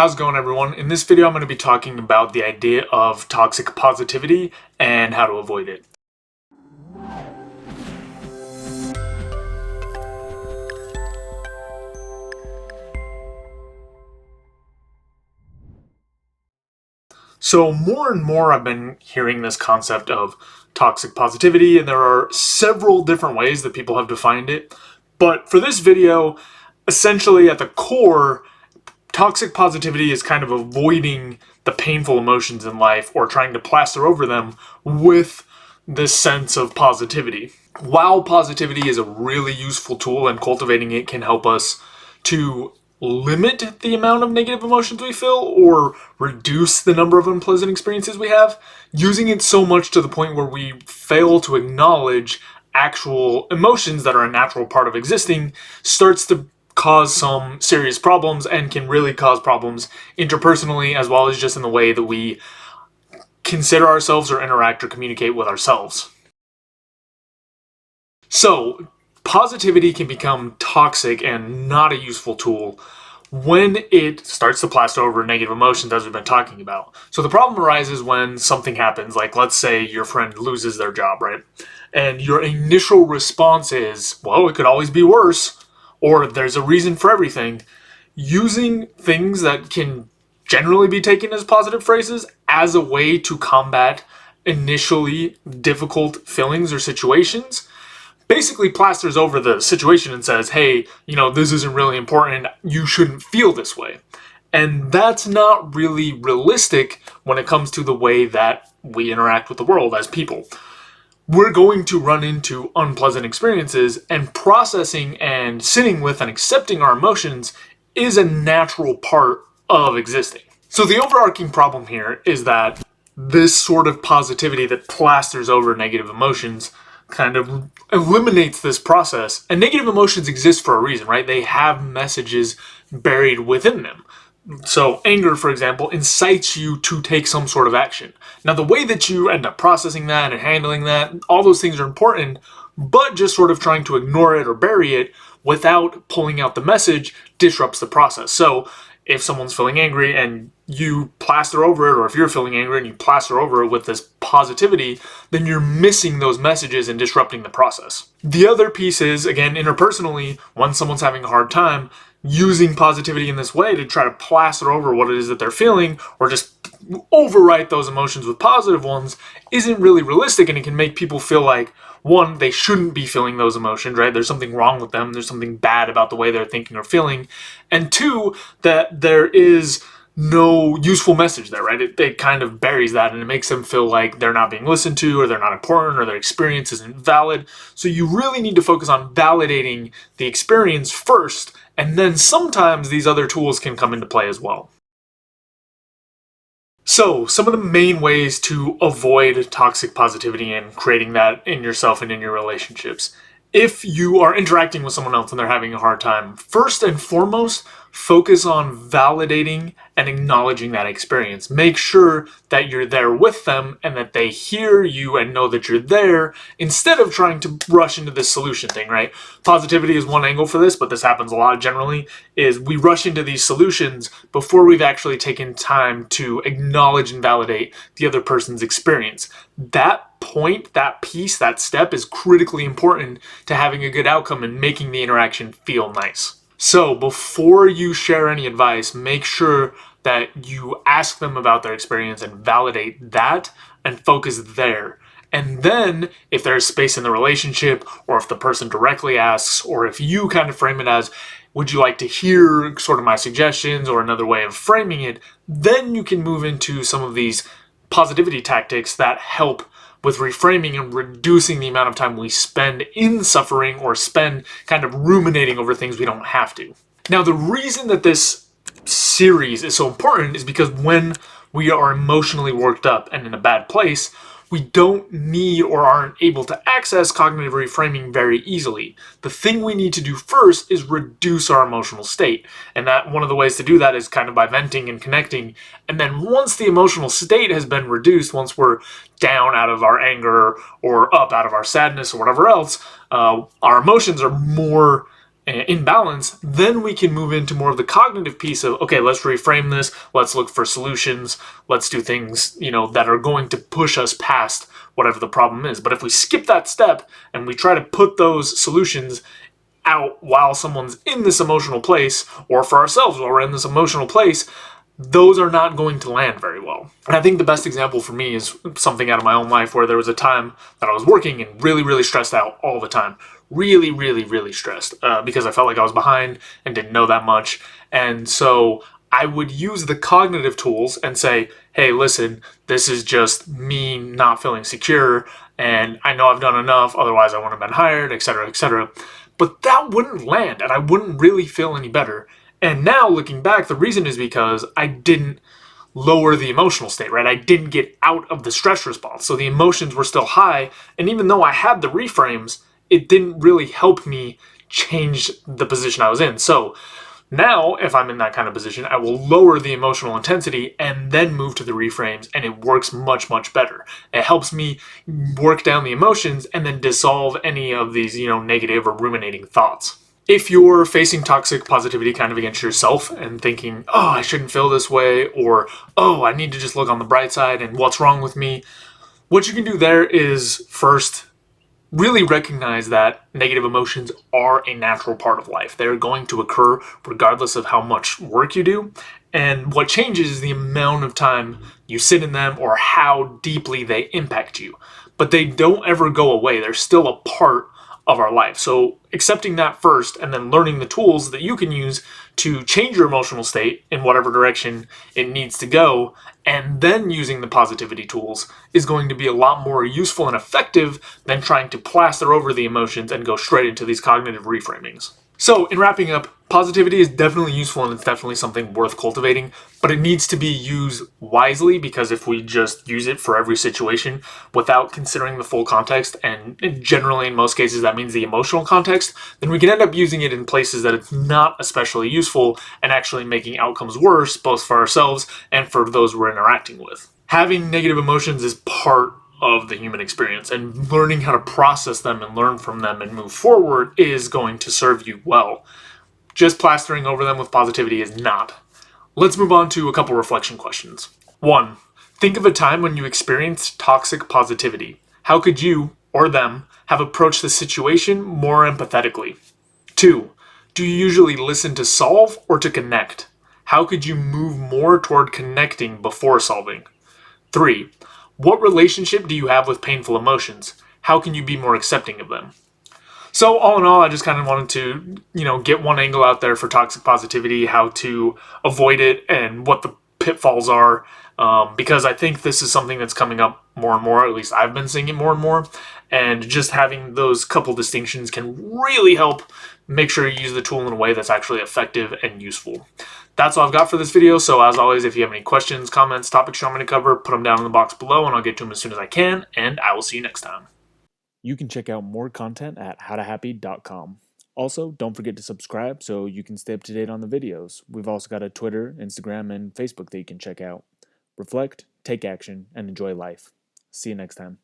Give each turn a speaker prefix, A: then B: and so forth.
A: How's it going, everyone? In this video, I'm going to be talking about the idea of toxic positivity and how to avoid it. So more and more I've been hearing this concept of toxic positivity, and there are several different ways that people have defined it. But for this video, essentially at the core, toxic positivity is kind of avoiding the painful emotions in life or trying to plaster over them with this sense of positivity. While positivity is a really useful tool and cultivating it can help us to limit the amount of negative emotions we feel or reduce the number of unpleasant experiences we have, using it so much to the point where we fail to acknowledge actual emotions that are a natural part of existing starts to cause some serious problems and can really cause problems interpersonally as well as just in the way that we consider ourselves or interact or communicate with ourselves. So, positivity can become toxic and not a useful tool when it starts to plaster over negative emotions, as we've been talking about. So the problem arises when something happens, like let's say your friend loses their job, right? And your initial response is, well, it could always be worse, or there's a reason for everything. Using things that can generally be taken as positive phrases as a way to combat initially difficult feelings or situations basically plasters over the situation and says, hey, this isn't really important. You shouldn't feel this way. And that's not really realistic when it comes to the way that we interact with the world as people. We're going to run into unpleasant experiences, and processing and sitting with and accepting our emotions is a natural part of existing. So the overarching problem here is that this sort of positivity that plasters over negative emotions kind of eliminates this process. And negative emotions exist for a reason, right? They have messages buried within them. So anger, for example, incites you to take some sort of action. Now, the way that you end up processing that and handling that, all those things are important, but just sort of trying to ignore it or bury it without pulling out the message disrupts the process. So if someone's feeling angry and you plaster over it, or if you're feeling angry and you plaster over it with this positivity, then you're missing those messages and disrupting the process. The other piece is, again, interpersonally, when someone's having a hard time, using positivity in this way to try to plaster over what it is that they're feeling or just overwrite those emotions with positive ones isn't really realistic, and it can make people feel like, one, they shouldn't be feeling those emotions, right? There's something wrong with them. There's something bad about the way they're thinking or feeling. And two, that there is no useful message there, right? It kind of buries that, and it makes them feel like they're not being listened to, or they're not important, or their experience isn't valid. So you really need to focus on validating the experience first, and then sometimes these other tools can come into play as well. So, some of the main ways to avoid toxic positivity and creating that in yourself and in your relationships. If you are interacting with someone else and they're having a hard time, first and foremost, focus on validating and acknowledging that experience. Make sure that you're there with them and that they hear you and know that you're there instead of trying to rush into this solution thing, right? Positivity is one angle for this, but this happens a lot generally, is we rush into these solutions before we've actually taken time to acknowledge and validate the other person's experience. That point, that piece, that step is critically important to having a good outcome and making the interaction feel nice. So before you share any advice, make sure that you ask them about their experience and validate that and focus there. And then if there's space in the relationship, or if the person directly asks, or if you kind of frame it as, would you like to hear sort of my suggestions or another way of framing it, then you can move into some of these positivity tactics that help with reframing and reducing the amount of time we spend in suffering or spend kind of ruminating over things we don't have to. Now, the reason that this series is so important is because when we are emotionally worked up and in a bad place, we don't need or aren't able to access cognitive reframing very easily. The thing we need to do first is reduce our emotional state. And that one of the ways to do that is kind of by venting and connecting. And then once the emotional state has been reduced, once we're down out of our anger or up out of our sadness or whatever else, our emotions are more in balance, then we can move into more of the cognitive piece of, okay, let's reframe this, let's look for solutions, let's do things, that are going to push us past whatever the problem is. But if we skip that step and we try to put those solutions out while someone's in this emotional place, or for ourselves while we're in this emotional place, those are not going to land very well. And I think the best example for me is something out of my own life where there was a time that I was working and really, really stressed out all the time. Really, really, really stressed because I felt like I was behind and didn't know that much. And so I would use the cognitive tools and say, hey, listen, this is just me not feeling secure, and I know I've done enough, otherwise I wouldn't have been hired, etc., etc. But that wouldn't land, and I wouldn't really feel any better. And now looking back, the reason is because I didn't lower the emotional state, right? I didn't get out of the stress response. So the emotions were still high. And even though I had the reframes, it didn't really help me change the position I was in. So now, if I'm in that kind of position, I will lower the emotional intensity and then move to the reframes, and it works much, much better. It helps me work down the emotions and then dissolve any of these, negative or ruminating thoughts. If you're facing toxic positivity kind of against yourself and thinking, oh, I shouldn't feel this way, or oh, I need to just look on the bright side and what's wrong with me, what you can do there is first really recognize that negative emotions are a natural part of life. They're going to occur regardless of how much work you do. And what changes is the amount of time you sit in them or how deeply they impact you. But they don't ever go away. They're still a part of our life. So accepting that first and then learning the tools that you can use to change your emotional state in whatever direction it needs to go, and then using the positivity tools is going to be a lot more useful and effective than trying to plaster over the emotions and go straight into these cognitive reframings. So, in wrapping up, positivity is definitely useful and it's definitely something worth cultivating, but it needs to be used wisely, because if we just use it for every situation without considering the full context, and generally in most cases that means the emotional context, then we can end up using it in places that it's not especially useful and actually making outcomes worse, both for ourselves and for those we're interacting with. Having negative emotions is part of the human experience, and learning how to process them and learn from them and move forward is going to serve you well. Just plastering over them with positivity is not. Let's move on to a couple reflection questions. 1. Think of a time when you experienced toxic positivity. How could you, or them, have approached the situation more empathetically? 2. Do you usually listen to solve or to connect? How could you move more toward connecting before solving? 3. What relationship do you have with painful emotions? How can you be more accepting of them? So all in all, I just kind of wanted to, get one angle out there for toxic positivity, how to avoid it, and what the pitfalls are. Because I think this is something that's coming up more and more. At least I've been seeing it more and more. And just having those couple distinctions can really help make sure you use the tool in a way that's actually effective and useful. That's all I've got for this video. So as always, if you have any questions, comments, topics you want me to cover, put them down in the box below and I'll get to them as soon as I can. And I will see you next time.
B: You can check out more content at howtohappy.com. Also, don't forget to subscribe so you can stay up to date on the videos. We've also got a Twitter, Instagram, and Facebook that you can check out. Reflect, take action, and enjoy life. See you next time.